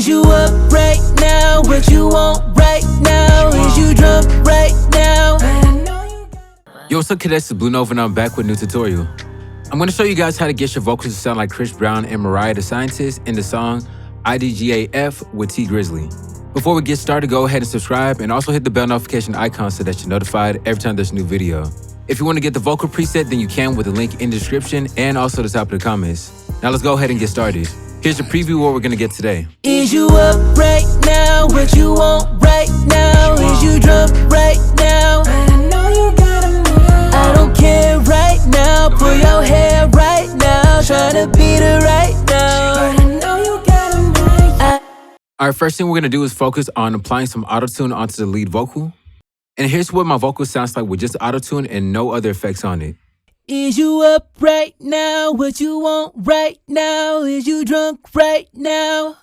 you up right now? What you want right now? Is you drunk right now? Yo, what's up, cadets? It's Blue Nova and I'm back with a new tutorial. I'm going to show you guys how to get your vocals to sound like Chris Brown and Mariah the Scientist in the song IDGAF with Grizzley. Before we get started, go ahead and subscribe and also hit the bell notification icon so that you're notified every time there's a new video. If you want to get the vocal preset, then you can with the link in the description and also the top of the comments. Now let's go ahead and get started. Here's a preview of what we're going to get today. Is you up right now? What you want right now? Is you drunk right now? I know you got a man. I don't care right now. Pull your hair right now. Tryna beat her right now. I know you got a man. Alright, first thing we're going to do is focus on applying some Autotune onto the lead vocal. And here's what my vocal sounds like with just Autotune and no other effects on it. Is you up right now? What you want right now? Is you drunk right now?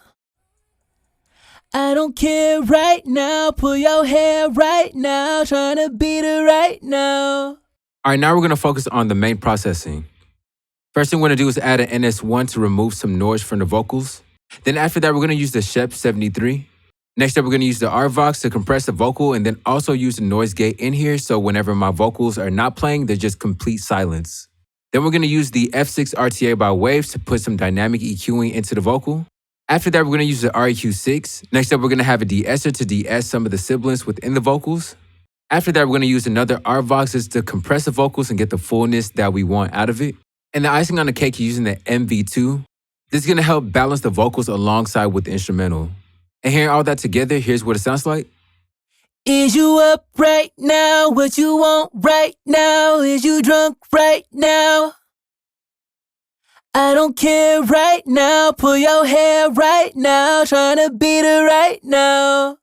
I don't care right now. Pull your hair right now. Tryna beat her right now. Alright, now we're going to focus on the main processing. First thing we're going to do is add an NS1 to remove some noise from the vocals. Then after that, we're going to use the Shep 73. Next up, we're going to use the RVox to compress the vocal and then also use the noise gate in here so whenever my vocals are not playing, they're just complete silence. Then we're going to use the F6 RTA by Waves to put some dynamic EQing into the vocal. After that, we're going to use the REQ6. Next up, we're going to have a de-esser to de-ess some of the sibilants within the vocals. After that, we're going to use another RVox to compress the vocals and get the fullness that we want out of it. And the icing on the cake, using the MV2. This is going to help balance the vocals alongside with the instrumental. And hearing all that together, here's what it sounds like. Is you up right now? What you want right now? Is you drunk right now? I don't care right now. Pull your hair right now. Tryna beat her right now.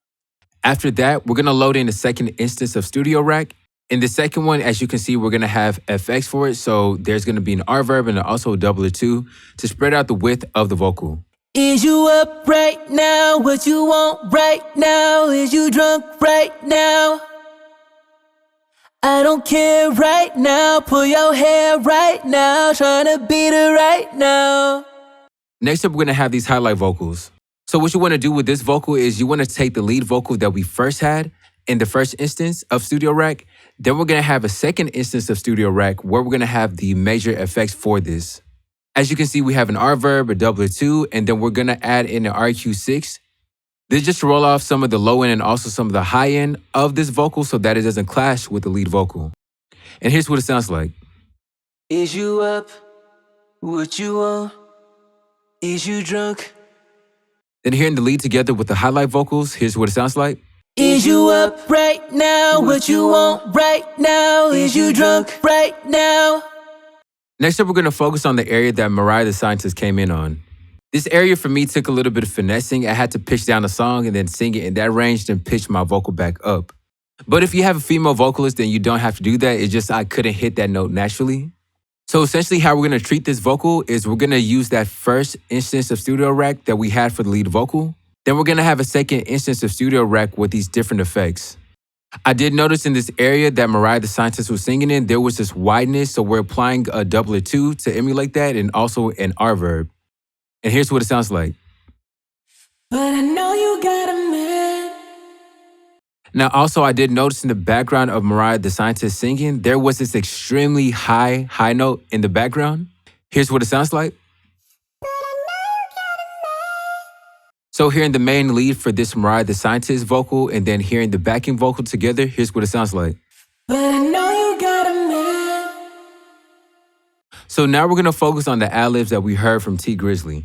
After that, we're going to load in the second instance of Studio Rack. In the second one, as you can see, we're going to have FX for it. So there's going to be an reverb and also a doubler too to spread out the width of the vocal. Is you up right now? What you want right now? Is you drunk right now? I don't care right now. Pull your hair right now. Tryna beat her right now. Next up, we're going to have these highlight vocals. So what you want to do with this vocal is you want to take the lead vocal that we first had in the first instance of Studio Rack. Then we're going to have a second instance of Studio Rack where we're going to have the major effects for this. As you can see, we have an reverb, a doubler 2, and then we're going to add in an REQ6. This is just to roll off some of the low end and also some of the high end of this vocal so that it doesn't clash with the lead vocal. And here's what it sounds like. Is you up? What you want? Is you drunk? Then hearing the lead together with the highlight vocals, here's what it sounds like. Is you up right now? What you want right now? Is you drunk right now? Next up, we're going to focus on the area that Mariah the Scientist came in on. This area for me took a little bit of finessing. I had to pitch down the song and then sing it in that range, then pitch my vocal back up. But if you have a female vocalist, then you don't have to do that. It's just I couldn't hit that note naturally. So essentially how we're going to treat this vocal is we're going to use that first instance of Studio Rack that we had for the lead vocal. Then we're going to have a second instance of Studio Rack with these different effects. I did notice in this area that Mariah the Scientist was singing in, there was this wideness, so we're applying a doubler 2 to emulate that and also an reverb. And here's what it sounds like. But I know you got a man. Now also I did notice in the background of Mariah the Scientist singing, there was this extremely high note in the background. Here's what it sounds like. So hearing the main lead for this Mariah the Scientist vocal and then hearing the backing vocal together, here's what it sounds like. But I know you got a man. So now we're going to focus on the ad-libs that we heard from Grizzley.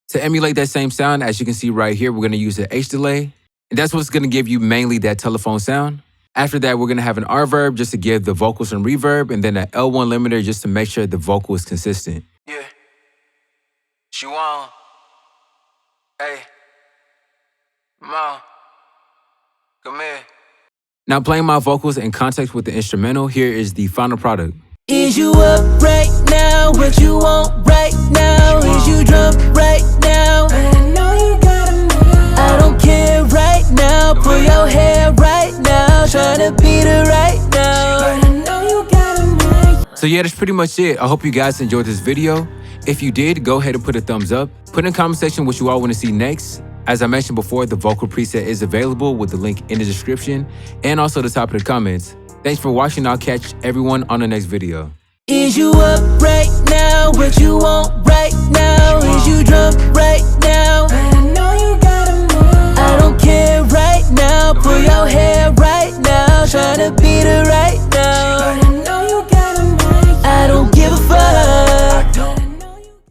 To emulate that same sound, as you can see right here, we're going to use the H delay. And that's what's going to give you mainly that telephone sound. After that, we're going to have an reverb just to give the vocals some reverb and then an L1 limiter just to make sure the vocal is consistent. Yeah. She won. Hey. Mom, come here. Now playing my vocals in context with the instrumental, here is the final product. Is you up right now? What you want right now? Is you drunk right now? I know you got a man. I don't care right now. Pull your hair right now. Tryna beat her right now. I know you got a man. So yeah, that's pretty much it. I hope you guys enjoyed this video. If you did, go ahead and put a thumbs up. Put in the comment section what you all want to see next. As I mentioned before, the vocal preset is available with the link in the description and also the top of the comments. Thanks for watching. I'll catch everyone on the next video. Is you up right now? What you want right now? Is you drunk right now? But I know you gotta move. I don't care right now. Pull your hair right now. Tryna beat her